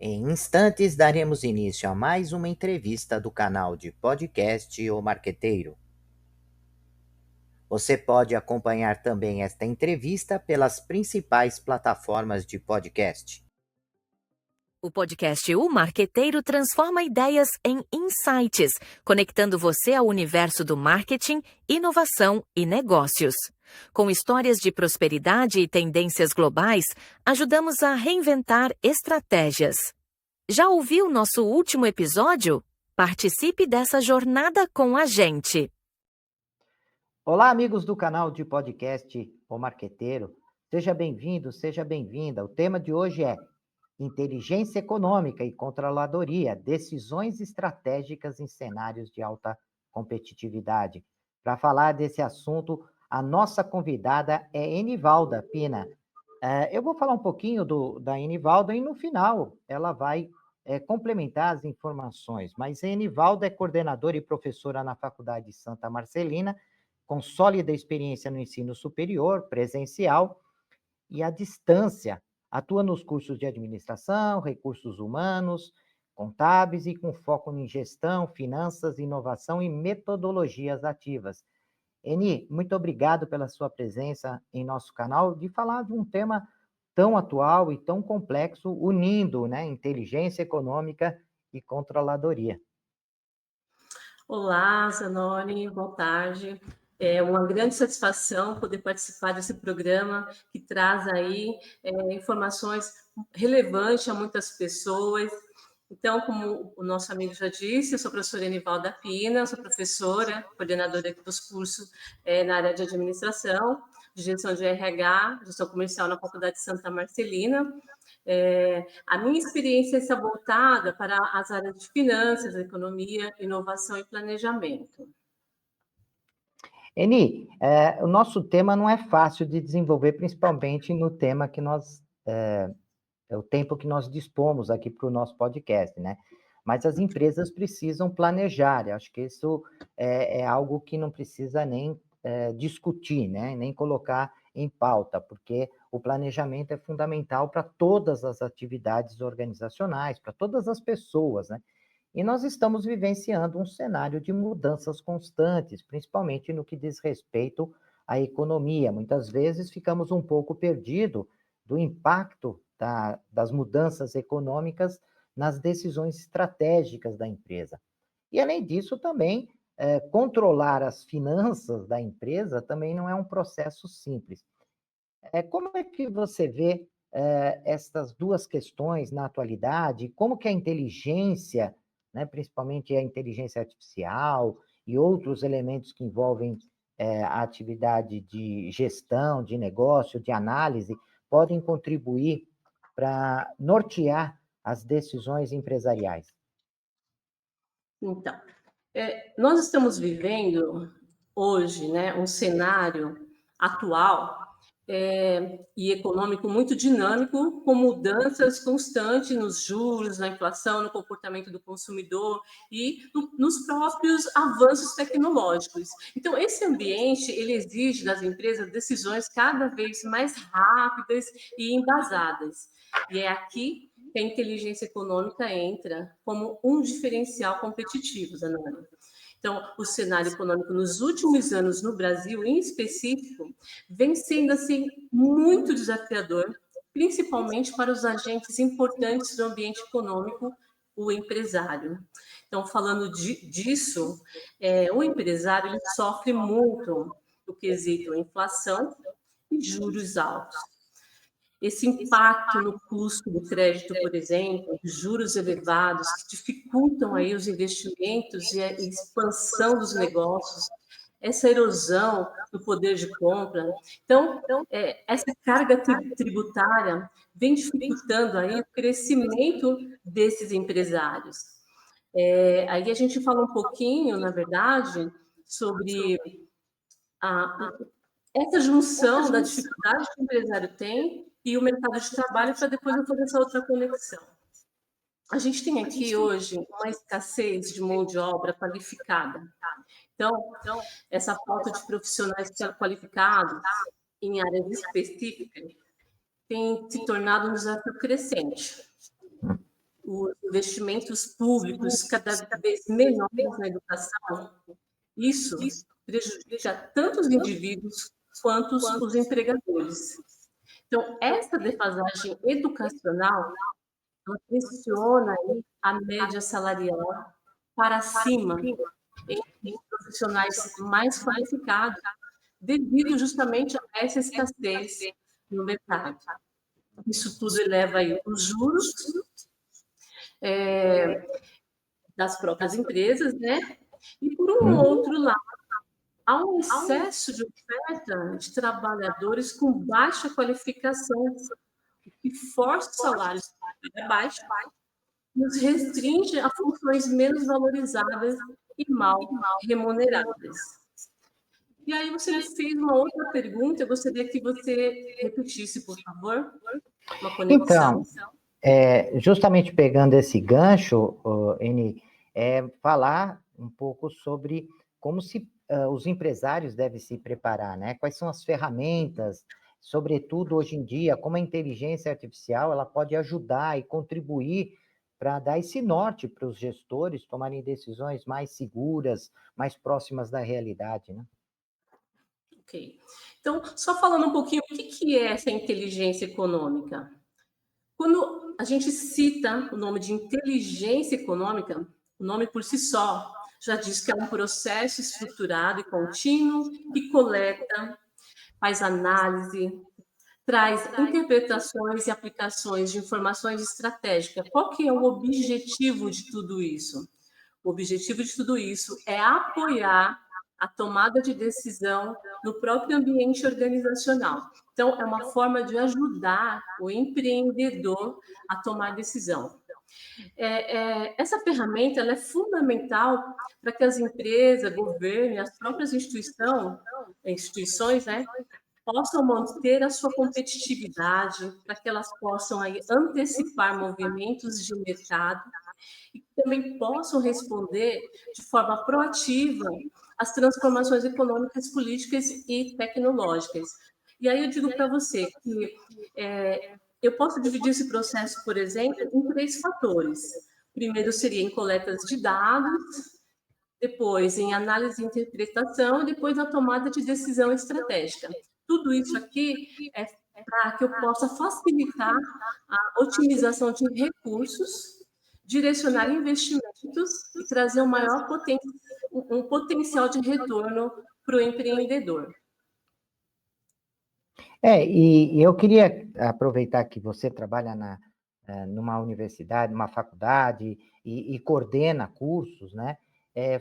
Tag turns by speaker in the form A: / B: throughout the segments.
A: Em instantes, daremos início a mais uma entrevista do canal de podcast O Marqueteiro. Você pode acompanhar também esta entrevista pelas principais plataformas de podcast.
B: O podcast O Marqueteiro transforma ideias em insights, conectando você ao universo do marketing, inovação e negócios. Com histórias de prosperidade e tendências globais, ajudamos a reinventar estratégias. Já ouviu nosso último episódio? Participe dessa jornada com a gente.
A: Olá, amigos do canal de podcast O Marqueteiro. Seja bem-vindo, seja bem-vinda. O tema de hoje é Inteligência Econômica e Controladoria, decisões estratégicas em cenários de alta competitividade. Para falar desse assunto, a nossa convidada é Enivalda Pina. Eu vou falar um pouquinho da Enivalda e no final ela vai complementar as informações. Mas a Enivalda é coordenadora e professora na Faculdade Santa Marcelina, com sólida experiência no ensino superior, presencial e à distância. Atua nos cursos de administração, recursos humanos, contábeis e com foco em gestão, finanças, inovação e metodologias ativas. Eni, muito obrigado pela sua presença em nosso canal, de falar de um tema tão atual e tão complexo, unindo, né, inteligência econômica e controladoria.
C: Olá, Zanoni, boa tarde. É uma grande satisfação poder participar desse programa que traz aí informações relevantes a muitas pessoas. Então, como o nosso amigo já disse, eu sou a professora Enivalda Pina, sou professora, coordenadora aqui dos cursos na área de administração, de gestão de RH, gestão comercial na Faculdade Santa Marcelina. A minha experiência está voltada para as áreas de finanças, economia, inovação e planejamento.
A: Eni, o nosso tema não é fácil de desenvolver, principalmente no tema que nós, é o tempo que nós dispomos aqui para o nosso podcast, né? Mas as empresas precisam planejar, eu acho que isso é algo que não precisa nem discutir, né? Nem colocar em pauta, porque o planejamento é fundamental para todas as atividades organizacionais, para todas as pessoas, né? E nós estamos vivenciando um cenário de mudanças constantes, principalmente no que diz respeito à economia. Muitas vezes ficamos um pouco perdidos do impacto das mudanças econômicas nas decisões estratégicas da empresa. E, além disso, também controlar as finanças da empresa também não é um processo simples. Como é que você vê essas duas questões na atualidade? Como que a inteligência, né, principalmente a inteligência artificial e outros elementos que envolvem a atividade de gestão, de negócio, de análise, podem contribuir para nortear as decisões empresariais?
C: Então, nós estamos vivendo hoje, né, um cenário atual e econômico muito dinâmico, com mudanças constantes nos juros, na inflação, no comportamento do consumidor e nos próprios avanços tecnológicos. Então, esse ambiente ele exige das empresas decisões cada vez mais rápidas e embasadas. E é aqui que a inteligência econômica entra como um diferencial competitivo, Zanoni. Então, o cenário econômico nos últimos anos no Brasil, em específico, vem sendo assim muito desafiador, principalmente para os agentes importantes do ambiente econômico, o empresário. Então, falando disso, o empresário ele sofre muito do quesito inflação e juros altos. Esse impacto no custo do crédito, por exemplo, juros elevados que dificultam aí os investimentos e a expansão dos negócios, essa erosão do poder de compra. Então, essa carga tributária vem dificultando aí o crescimento desses empresários. Aí a gente fala um pouquinho, na verdade, sobre essa junção da dificuldade que o empresário tem e o mercado de trabalho, para depois eu fazer essa outra conexão. A gente tem aqui hoje uma escassez de mão de obra qualificada. Então, essa falta de profissionais qualificados em áreas específicas tem se tornado um desafio crescente. os investimentos públicos cada vez menores na educação, isso prejudica tanto os indivíduos quanto os empregadores. Então, essa defasagem educacional ela pressiona aí a média salarial para cima em profissionais mais qualificados, devido justamente a essa escassez no mercado. Isso tudo eleva aí os juros das próprias empresas, né? E por um outro lado, há um excesso de oferta de trabalhadores com baixa qualificação, que força os salários baixos, nos restringe a funções menos valorizadas e mal remuneradas. E aí você me fez uma outra pergunta, eu gostaria que você repetisse, por favor, uma conexão.
A: Então, justamente pegando esse gancho, Eni, falar um pouco sobre como os empresários devem se preparar, né? Quais são as ferramentas, sobretudo hoje em dia, como a inteligência artificial ela pode ajudar e contribuir para dar esse norte para os gestores tomarem decisões mais seguras, mais próximas da realidade, né?
C: Ok. Então, só falando um pouquinho, o que é essa inteligência econômica? Quando a gente cita o nome de inteligência econômica, o nome por si só já diz que é um processo estruturado e contínuo que coleta, faz análise, traz interpretações e aplicações de informações estratégicas. Qual que é o objetivo de tudo isso? O objetivo de tudo isso é apoiar a tomada de decisão no próprio ambiente organizacional. Então, é uma forma de ajudar o empreendedor a tomar decisão. Essa ferramenta ela é fundamental para que as empresas, governo e as próprias instituições, né, possam manter a sua competitividade, para que elas possam aí antecipar movimentos de mercado e também possam responder de forma proativa às transformações econômicas, políticas e tecnológicas. E aí eu digo para você que eu posso dividir esse processo, por exemplo, em 3 fatores. Primeiro seria em coletas de dados, depois em análise e interpretação, e depois na tomada de decisão estratégica. Tudo isso aqui é para que eu possa facilitar a otimização de recursos, direcionar investimentos e trazer um potencial de retorno para o empreendedor.
A: E eu queria aproveitar que você trabalha numa universidade, numa faculdade e coordena cursos, né?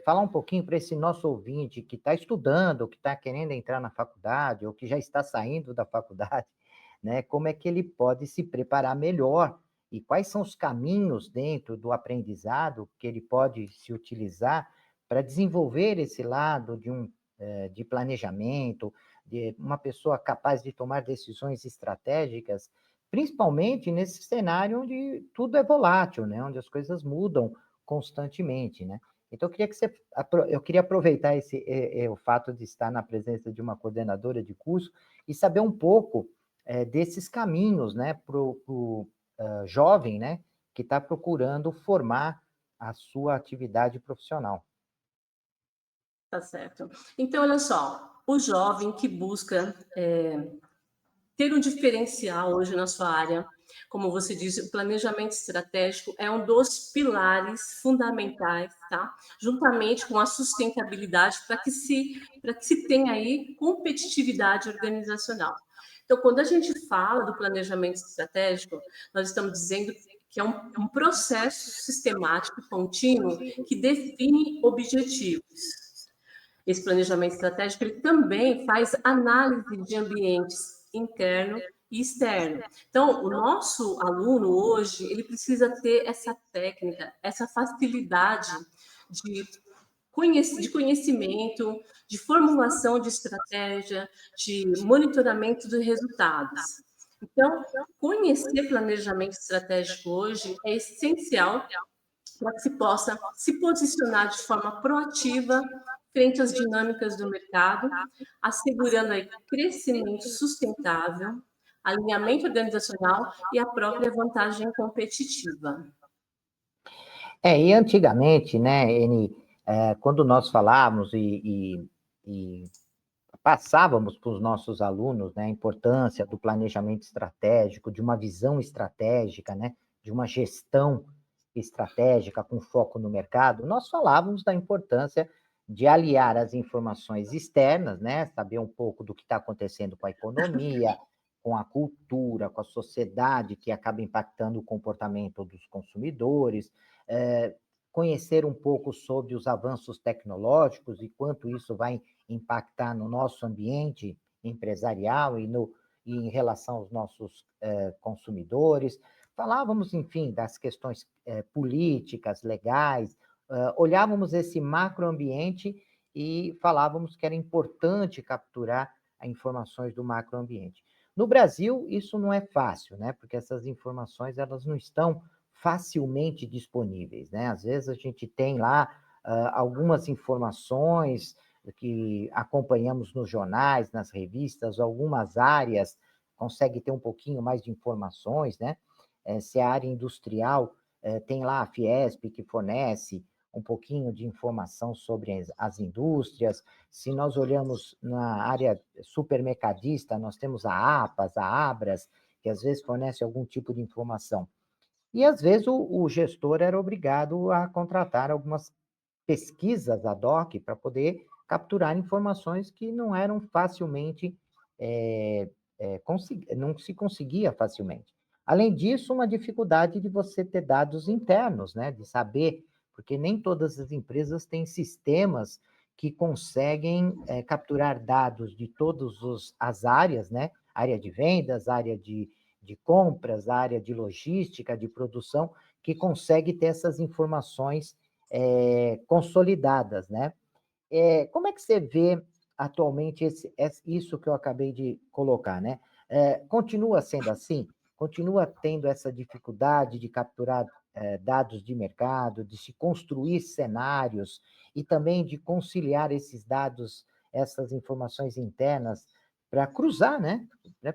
A: Falar um pouquinho para esse nosso ouvinte que está estudando, que está querendo entrar na faculdade, ou que já está saindo da faculdade, né? Como é que ele pode se preparar melhor e quais são os caminhos dentro do aprendizado que ele pode se utilizar para desenvolver esse lado de planejamento, de uma pessoa capaz de tomar decisões estratégicas, principalmente nesse cenário onde tudo é volátil, né? Onde as coisas mudam constantemente, né? Então, eu queria aproveitar o fato de estar na presença de uma coordenadora de curso e saber um pouco desses caminhos, né, para o jovem, né, que está procurando formar a sua atividade profissional.
C: Tá certo. Então, olha só, o jovem que busca ter um diferencial hoje na sua área, como você disse, o planejamento estratégico é um dos pilares fundamentais, tá? Juntamente com a sustentabilidade para que se tenha aí competitividade organizacional. Então, quando a gente fala do planejamento estratégico, nós estamos dizendo que é um processo sistemático, contínuo, que define objetivos. Esse planejamento estratégico ele também faz análise de ambientes interno e externo. Então, o nosso aluno hoje, ele precisa ter essa técnica, essa facilidade de conhecimento, de formulação de estratégia, de monitoramento dos resultados. Então, conhecer planejamento estratégico hoje é essencial para que se possa se posicionar de forma proativa frente às dinâmicas do mercado, assegurando aí crescimento sustentável, alinhamento organizacional e a própria vantagem competitiva.
A: E antigamente, né, Eni, quando nós falávamos e passávamos para os nossos alunos, né, a importância do planejamento estratégico, de uma visão estratégica, né, de uma gestão estratégica com foco no mercado, nós falávamos da importância de aliar as informações externas, né, saber um pouco do que está acontecendo com a economia, com a cultura, com a sociedade, que acaba impactando o comportamento dos consumidores, eh, conhecer um pouco sobre os avanços tecnológicos e quanto isso vai impactar no nosso ambiente empresarial e em relação aos nossos consumidores. Falávamos, enfim, das questões políticas, legais, olhávamos esse macroambiente e falávamos que era importante capturar as informações do macroambiente. No Brasil, isso não é fácil, né? Porque essas informações elas não estão facilmente disponíveis, né? Às vezes a gente tem lá algumas informações que acompanhamos nos jornais, nas revistas, algumas áreas consegue ter um pouquinho mais de informações, né? Se a área industrial tem lá a Fiesp que fornece um pouquinho de informação sobre as indústrias. Se nós olhamos na área supermercadista, nós temos a APAS, a Abras, que às vezes fornece algum tipo de informação. E às vezes o gestor era obrigado a contratar algumas pesquisas ad hoc para poder capturar informações que não eram facilmente, não se conseguia facilmente. Além disso, uma dificuldade de você ter dados internos, né? De saber, porque nem todas as empresas têm sistemas que conseguem capturar dados de todas as áreas, né? Área de vendas, área de compras, área de logística, de produção, que consegue ter essas informações consolidadas, né? Como é que você vê atualmente isso que eu acabei de colocar, né? Continua sendo assim? Continua tendo essa dificuldade de capturar dados de mercado, de se construir cenários e também de conciliar esses dados, essas informações internas para cruzar, né?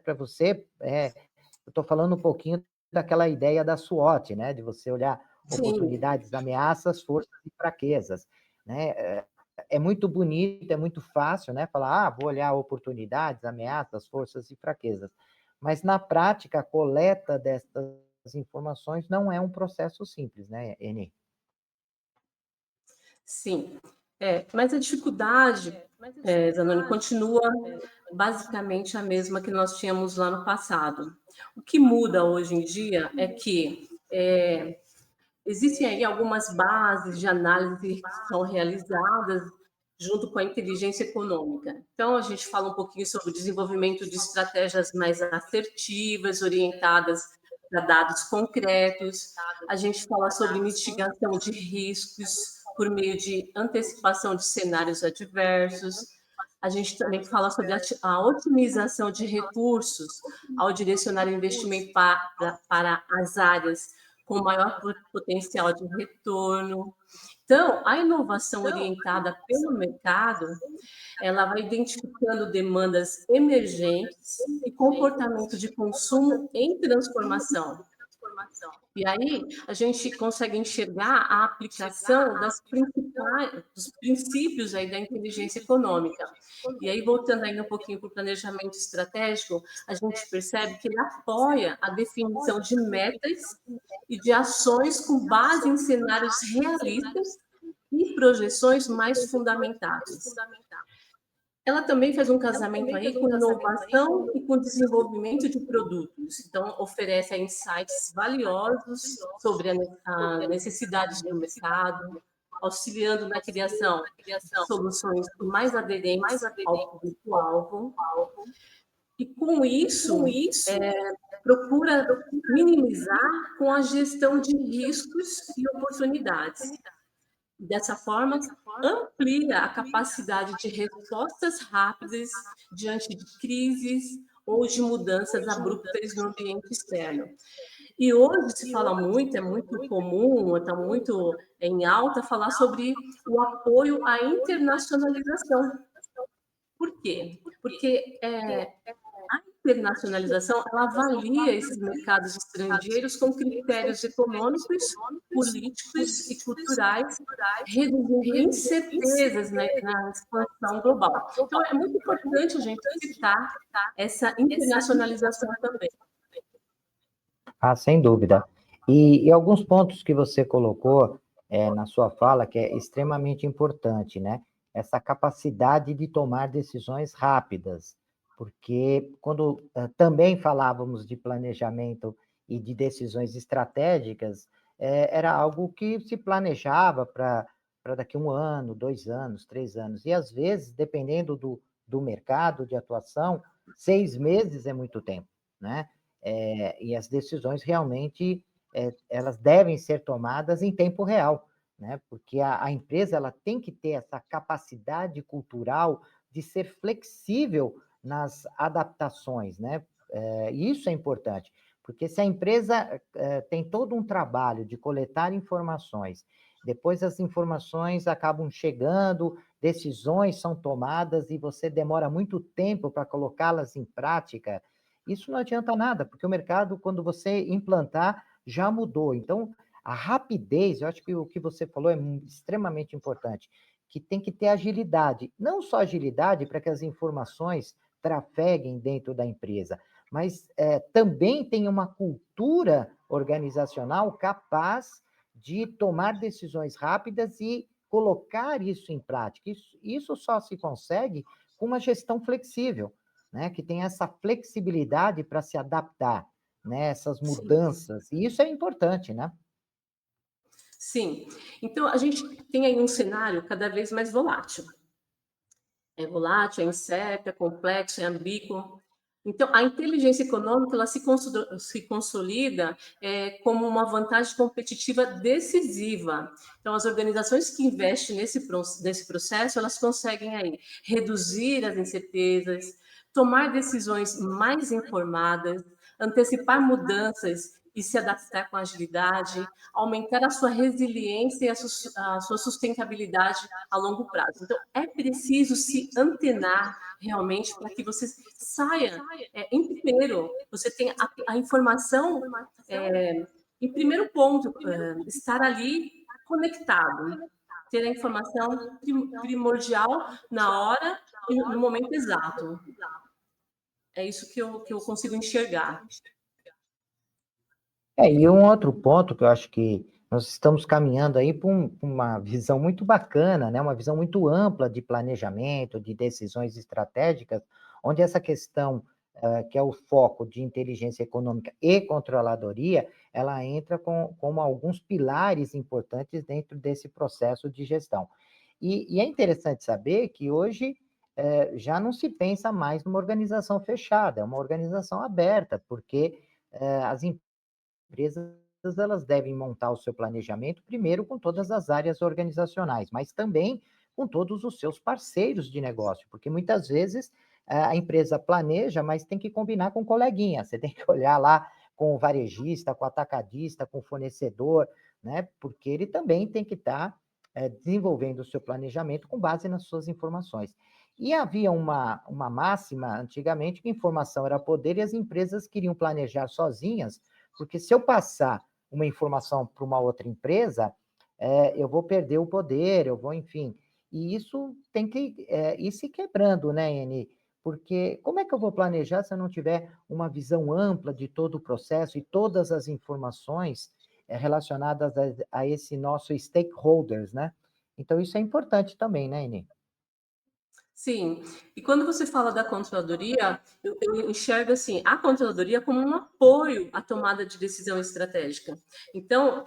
A: Para você, eu estou falando um pouquinho daquela ideia da SWOT, né? De você olhar
C: Sim.
A: oportunidades, ameaças, forças e fraquezas, né? É muito bonito, é muito fácil, né? Falar, vou olhar oportunidades, ameaças, forças e fraquezas. Mas na prática, a coleta dessas informações não é um processo simples, né, Eni?
C: Sim, mas a dificuldade, Zanoni, continua basicamente a mesma que nós tínhamos lá no passado. O que muda hoje em dia é que existem aí algumas bases de análise que são realizadas junto com a inteligência econômica. Então, a gente fala um pouquinho sobre o desenvolvimento de estratégias mais assertivas, orientadas para dados concretos. A gente fala sobre mitigação de riscos por meio de antecipação de cenários adversos. A gente também fala sobre a otimização de recursos ao direcionar o investimento para as áreas com maior potencial de retorno. Então, a inovação orientada pelo mercado, ela vai identificando demandas emergentes e comportamento de consumo em transformação. E aí a gente consegue enxergar a aplicação dos princípios aí da inteligência econômica. E aí, voltando ainda um pouquinho para o planejamento estratégico, a gente percebe que ele apoia a definição de metas e de ações com base em cenários realistas e projeções mais fundamentadas. Ela também faz um casamento aí com inovação e com desenvolvimento de produtos. Então, oferece insights valiosos sobre a necessidades do mercado, auxiliando na criação de soluções mais aderentes ao público-alvo. E, com isso, procura minimizar com a gestão de riscos e oportunidades. Dessa forma, amplia a capacidade de respostas rápidas diante de crises ou de mudanças abruptas no ambiente externo. E hoje se fala muito, é muito comum, está muito em alta falar sobre o apoio à internacionalização. Por quê? Porque a internacionalização, ela avalia esses mercados estrangeiros com critérios econômicos, políticos e culturais, reduzindo incertezas na expansão global. Então, é muito importante a gente citar essa internacionalização também.
A: Ah, sem dúvida. E alguns pontos que você colocou na sua fala, que é extremamente importante, né? Essa capacidade de tomar decisões rápidas, porque quando também falávamos de planejamento e de decisões estratégicas, era algo que se planejava para daqui a 1 ano, 2 anos, 3 anos, e às vezes, dependendo do mercado de atuação, 6 meses é muito tempo, né? E as decisões realmente elas devem ser tomadas em tempo real, né? Porque a empresa ela tem que ter essa capacidade cultural de ser flexível nas adaptações, né? E isso é importante, porque se a empresa tem todo um trabalho de coletar informações, depois as informações acabam chegando, decisões são tomadas e você demora muito tempo para colocá-las em prática, isso não adianta nada, porque o mercado, quando você implantar, já mudou. Então, a rapidez, eu acho que o que você falou é extremamente importante, que tem que ter agilidade. Não só agilidade para que as informações trafeguem dentro da empresa, mas também tem uma cultura organizacional capaz de tomar decisões rápidas e colocar isso em prática. Isso só se consegue com uma gestão flexível, né? Que tem essa flexibilidade para se adaptar, né? Essas
C: Sim.
A: mudanças. E isso é importante, né?
C: Sim. Então, a gente tem aí um cenário cada vez mais volátil. É volátil, é incerto, é complexo, é ambíguo. Então, a inteligência econômica ela se consolida como uma vantagem competitiva decisiva. Então, as organizações que investem nesse processo, elas conseguem aí reduzir as incertezas, tomar decisões mais informadas, antecipar mudanças e se adaptar com agilidade, aumentar a sua resiliência e a sua sustentabilidade a longo prazo. Então, é preciso se antenar realmente para que você saia em primeiro, você tem a informação em primeiro ponto, estar ali conectado, ter a informação primordial na hora e no momento exato. É isso que eu consigo enxergar.
A: E um outro ponto que eu acho que nós estamos caminhando aí para uma visão muito bacana, né? Uma visão muito ampla de planejamento, de decisões estratégicas, onde essa questão, que é o foco de inteligência econômica e controladoria, ela entra como alguns pilares importantes dentro desse processo de gestão. E é interessante saber que hoje já não se pensa mais numa organização fechada, é uma organização aberta, porque as empresas elas devem montar o seu planejamento primeiro com todas as áreas organizacionais, mas também com todos os seus parceiros de negócio, porque muitas vezes a empresa planeja, mas tem que combinar com o coleguinha, você tem que olhar lá com o varejista, com o atacadista, com o fornecedor, né? Porque ele também tem que estar desenvolvendo o seu planejamento com base nas suas informações. E havia uma máxima antigamente que informação era poder e as empresas queriam planejar sozinhas, porque se eu passar uma informação para uma outra empresa, eu vou perder o poder, eu vou, enfim. E isso tem que ir se quebrando, né, Eni? Porque como é que eu vou planejar se eu não tiver uma visão ampla de todo o processo e todas as informações relacionadas a esse nosso stakeholders, né? Então, isso é importante também, né, Eni?
C: Sim, e quando você fala da controladoria, eu enxergo assim, a controladoria como um apoio à tomada de decisão estratégica. Então,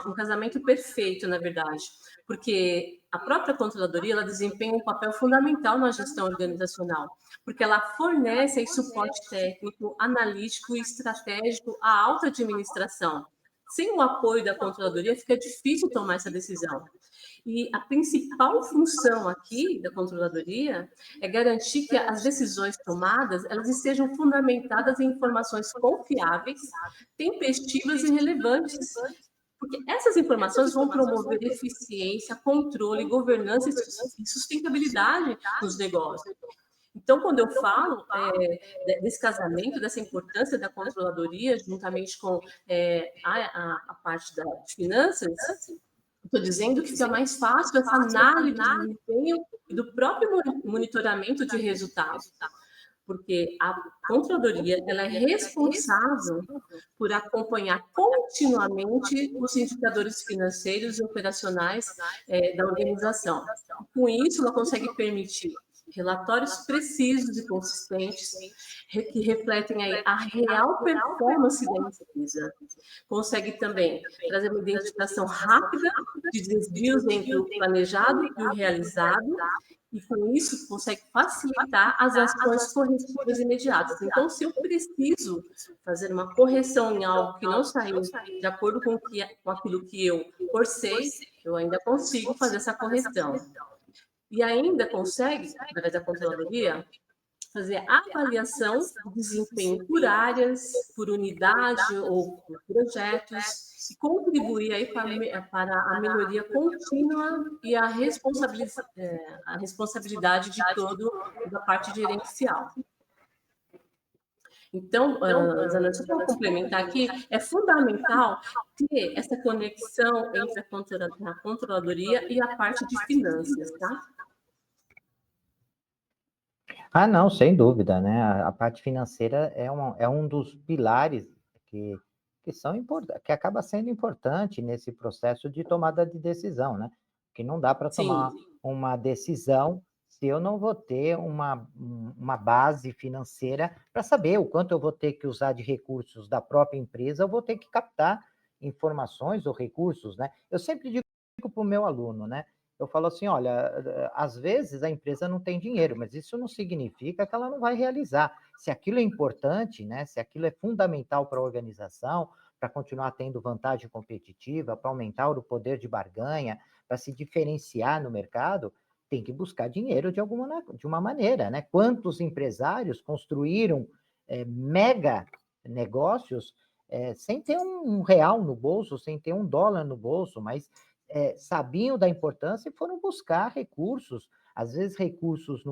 C: um casamento perfeito, na verdade, porque a própria controladoria ela desempenha um papel fundamental na gestão organizacional, porque ela fornece aí suporte técnico, analítico e estratégico à alta administração. Sem o apoio da controladoria, fica difícil tomar essa decisão. E a principal função aqui da controladoria é garantir que as decisões tomadas elas estejam fundamentadas em informações confiáveis, tempestivas e relevantes, porque essas informações vão promover eficiência, controle, governança e sustentabilidade nos negócios. Então, quando eu falo desse casamento, dessa importância da controladoria, juntamente com a parte de finanças, estou dizendo que fica mais fácil essa análise de desempenho e do próprio monitoramento de resultados, porque a controladoria ela é responsável por acompanhar continuamente os indicadores financeiros e operacionais da organização. Com isso, ela consegue permitir relatórios precisos e consistentes que refletem aí a real performance da empresa. Consegue também trazer uma identificação rápida de desvios entre o planejado e o realizado, e com isso consegue facilitar as ações corretivas imediatas. Então, se eu preciso fazer uma correção em algo que não saiu de acordo com aquilo que eu forcei, eu ainda consigo fazer essa correção. E ainda consegue, através da controladoria, fazer avaliação de desempenho por áreas, por unidade ou por projetos, e contribuir aí para a melhoria contínua e a responsabilidade de da parte gerencial. Então, Zana, só para complementar aqui, é fundamental ter essa conexão entre a controladoria e a parte de finanças, tá?
A: Ah, não, sem dúvida, né? A parte financeira é um dos pilares que são importantes, que acaba sendo importante nesse processo de tomada de decisão, né? Que não dá para tomar uma decisão se eu não vou ter uma base financeira para saber o quanto eu vou ter que usar de recursos da própria empresa, eu vou ter que captar informações ou recursos, né? Eu sempre digo para o meu aluno, né? Eu falo assim, olha, às vezes a empresa não tem dinheiro, mas isso não significa que ela não vai realizar. Se aquilo é importante, né? Se aquilo é fundamental para a organização, para continuar tendo vantagem competitiva, para aumentar o poder de barganha, para se diferenciar no mercado, tem que buscar dinheiro de uma maneira, né? Quantos empresários construíram mega negócios sem ter um real no bolso, sem ter um dólar no bolso, mas sabiam da importância e foram buscar recursos, às vezes recursos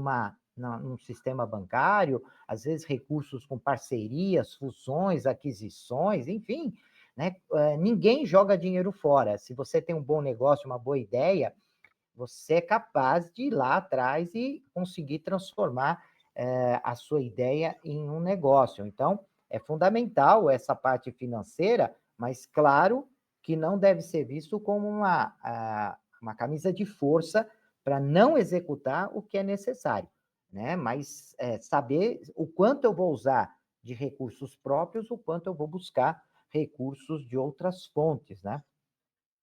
A: num sistema bancário, às vezes recursos com parcerias, fusões, aquisições, enfim, né? Ninguém joga dinheiro fora. Se você tem um bom negócio, uma boa ideia, você é capaz de ir lá atrás e conseguir transformar a sua ideia em um negócio. Então, é fundamental essa parte financeira, mas claro que não deve ser visto como uma camisa de força para não executar o que é necessário, né? Mas saber o quanto eu vou usar de recursos próprios, o quanto eu vou buscar recursos de outras fontes, né?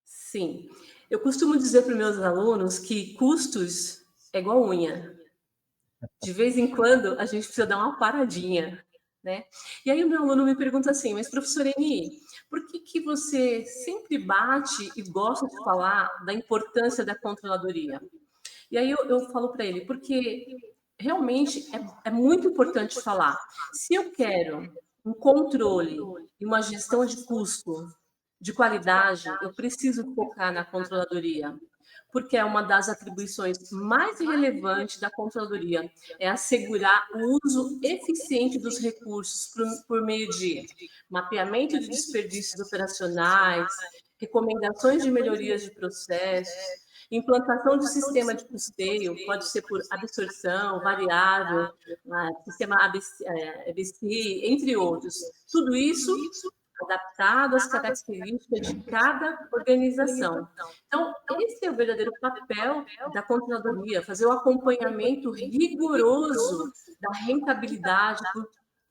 C: Sim. Eu costumo dizer para os meus alunos que custos é igual unha. De vez em quando, a gente precisa dar uma paradinha, né? E aí o meu aluno me pergunta assim, mas professora Eni, por que você sempre bate e gosta de falar da importância da controladoria? E aí eu falo para ele, porque realmente é muito importante falar. Se eu quero um controle e uma gestão de custo de qualidade, eu preciso focar na controladoria, porque é uma das atribuições mais relevantes da controladoria, é assegurar o uso eficiente dos recursos por meio de mapeamento de desperdícios operacionais, recomendações de melhorias de processos, implantação de sistema de custeio, pode ser por absorção, variável, sistema ABC, entre outros. Tudo isso adaptado às características de cada organização. Então, esse é o verdadeiro papel da controladoria, fazer o acompanhamento rigoroso da rentabilidade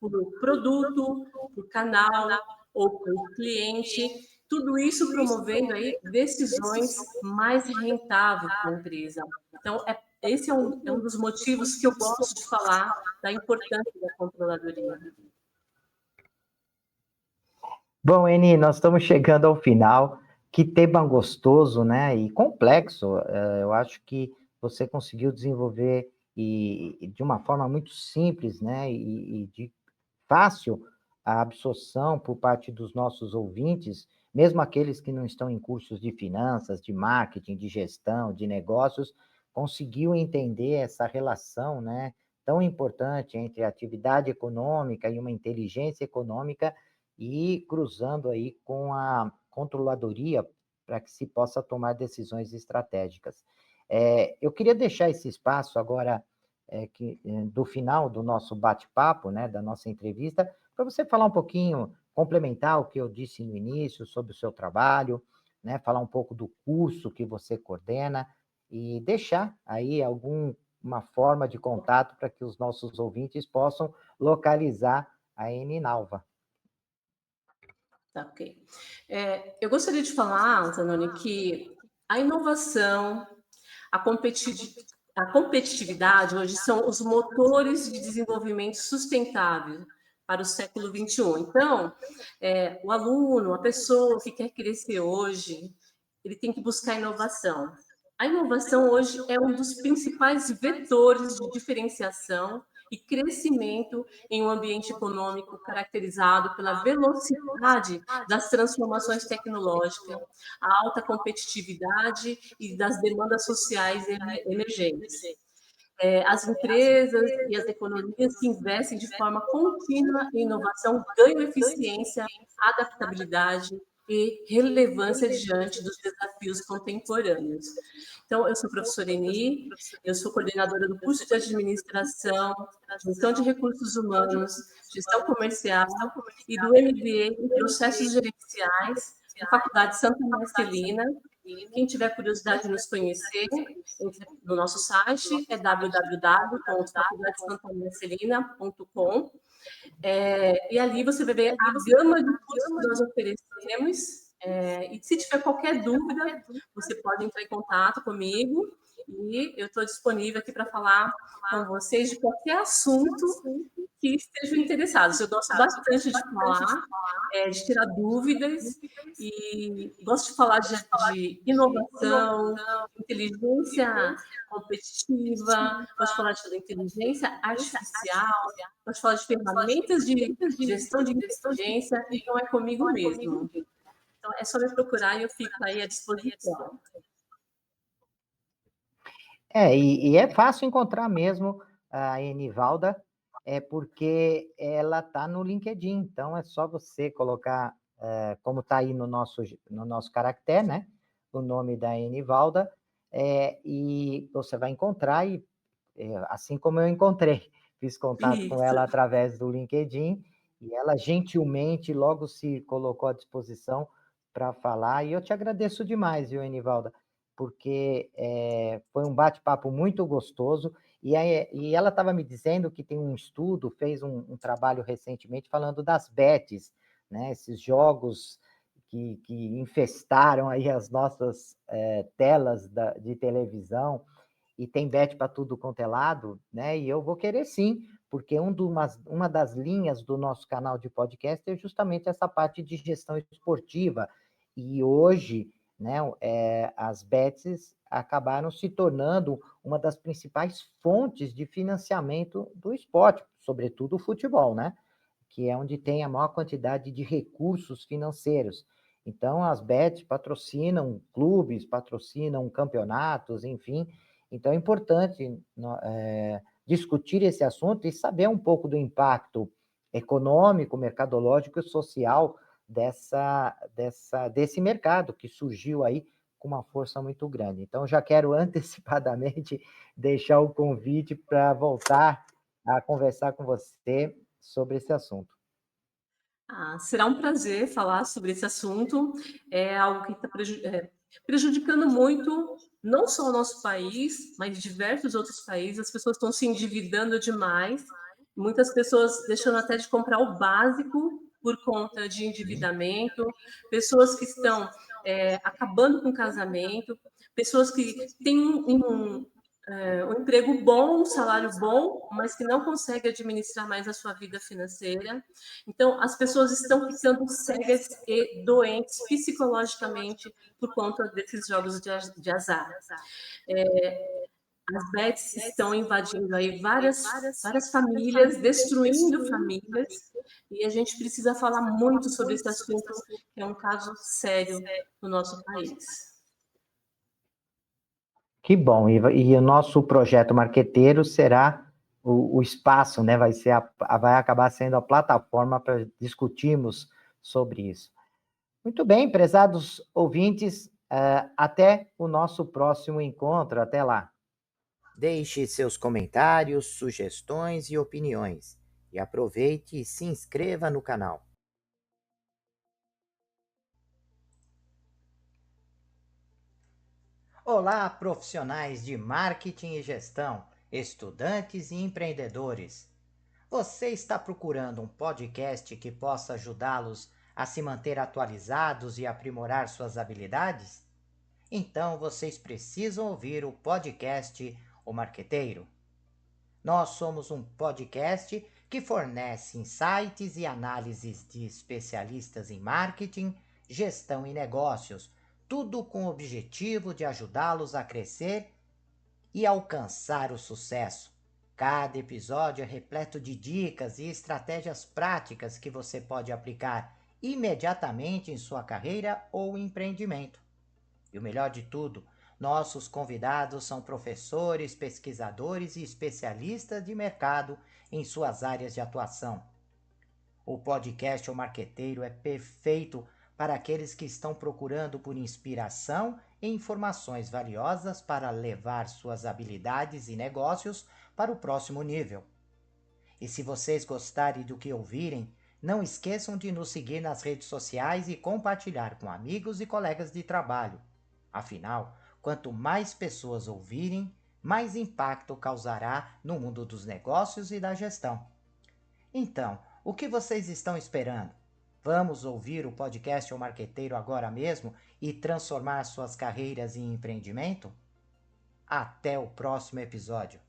C: por produto, por canal ou por cliente, tudo isso promovendo aí decisões mais rentáveis para a empresa. Então, esse é um dos motivos que eu gosto de falar da importância da controladoria.
A: Bom, Eni, nós estamos chegando ao final. Que tema gostoso, né? E complexo. Eu acho que você conseguiu desenvolver e de uma forma muito simples, né? E de fácil a absorção por parte dos nossos ouvintes, mesmo aqueles que não estão em cursos de finanças, de marketing, de gestão, de negócios, conseguiu entender essa relação, né? tão importante entre a atividade econômica e uma inteligência econômica e cruzando aí com a controladoria para que se possa tomar decisões estratégicas. Eu queria deixar esse espaço agora do final do nosso bate-papo, né, da nossa entrevista, para você falar um pouquinho, complementar o que eu disse no início sobre o seu trabalho, né, falar um pouco do curso que você coordena e deixar aí uma forma de contato para que os nossos ouvintes possam localizar a Eninalva.
C: Tá, ok. Eu gostaria de falar, Zanoni, que a inovação, a competitividade hoje são os motores de desenvolvimento sustentável para o século XXI. Então, o aluno, a pessoa que quer crescer hoje, ele tem que buscar inovação. A inovação hoje é um dos principais vetores de diferenciação e crescimento em um ambiente econômico caracterizado pela velocidade das transformações tecnológicas, a alta competitividade e das demandas sociais emergentes. As empresas e as economias que investem de forma contínua em inovação ganham eficiência, adaptabilidade e relevância diante dos desafios contemporâneos. Então, eu sou a professora Eni, eu sou coordenadora do curso de Administração, Gestão de Recursos Humanos, Gestão Comercial e do MBA em Processos Gerenciais, da Faculdade Santa Marcelina. Quem tiver curiosidade de nos conhecer, no nosso site é www.faculdadesantamarcelina.com. E ali você vai ver a gama de cursos que nós oferecemos. E se tiver qualquer dúvida, você pode entrar em contato comigo e eu estou disponível aqui para falar com vocês de qualquer assunto que estejam interessados. Eu gosto bastante de falar, de tirar dúvidas e gosto de falar de inovação, inteligência competitiva, gosto de falar de inteligência artificial, gosto de falar de ferramentas de gestão de inteligência, então é comigo mesmo. Então é só me procurar e eu fico aí à disposição.
A: E é fácil encontrar mesmo a Enivalda, porque ela está no LinkedIn, então é só você colocar, como está aí no nosso caractere, né? O nome da Enivalda, e você vai encontrar, assim como eu encontrei, fiz contato com ela através do LinkedIn, e ela gentilmente logo se colocou à disposição para falar, e eu te agradeço demais, viu, Enivalda? Porque foi um bate-papo muito gostoso, e ela estava me dizendo que tem um estudo, fez um trabalho recentemente falando das bets, né, esses jogos que infestaram aí as nossas telas de televisão, e tem bet para tudo quanto é lado, né, e eu vou querer sim, porque uma das linhas do nosso canal de podcast é justamente essa parte de gestão esportiva, e hoje, né, as bets acabaram se tornando uma das principais fontes de financiamento do esporte, sobretudo o futebol, né? Que é onde tem a maior quantidade de recursos financeiros. Então, as bets patrocinam clubes, patrocinam campeonatos, enfim. Então, é importante discutir esse assunto e saber um pouco do impacto econômico, mercadológico e social desse mercado que surgiu aí com uma força muito grande. Então, já quero antecipadamente deixar o convite para voltar a conversar com você sobre esse assunto.
C: Será um prazer falar sobre esse assunto. É algo que está prejudicando muito, não só o nosso país, mas diversos outros países. As pessoas estão se endividando demais. Muitas pessoas deixando até de comprar o básico por conta de endividamento. Pessoas que estão acabando com o casamento. Pessoas que têm um emprego bom, um salário bom, mas que não consegue administrar mais a sua vida financeira. Então, as pessoas estão ficando cegas e doentes psicologicamente por conta desses jogos de azar. As bets estão invadindo aí várias famílias, destruindo famílias, e a gente precisa falar muito sobre esse assunto, que é um caso sério no nosso país.
A: Que bom, e o nosso projeto marqueteiro será o espaço, né? Vai acabar sendo a plataforma para discutirmos sobre isso. Muito bem, prezados ouvintes, até o nosso próximo encontro. Até lá. Deixe seus comentários, sugestões e opiniões. E aproveite e se inscreva no canal. Olá, profissionais de marketing e gestão, estudantes e empreendedores. Você está procurando um podcast que possa ajudá-los a se manter atualizados e aprimorar suas habilidades? Então vocês precisam ouvir o podcast O Marqueteiro. Nós somos um podcast que fornece insights e análises de especialistas em marketing, gestão e negócios, tudo com o objetivo de ajudá-los a crescer e alcançar o sucesso. Cada episódio é repleto de dicas e estratégias práticas que você pode aplicar imediatamente em sua carreira ou empreendimento. E o melhor de tudo, nossos convidados são professores, pesquisadores e especialistas de mercado em suas áreas de atuação. O podcast O Marqueteiro é perfeito para aqueles que estão procurando por inspiração e informações valiosas para levar suas habilidades e negócios para o próximo nível. E se vocês gostarem do que ouvirem, não esqueçam de nos seguir nas redes sociais e compartilhar com amigos e colegas de trabalho. Afinal, quanto mais pessoas ouvirem, mais impacto causará no mundo dos negócios e da gestão. Então, o que vocês estão esperando? Vamos ouvir o podcast O Marqueteiro agora mesmo e transformar suas carreiras em empreendimento? Até o próximo episódio.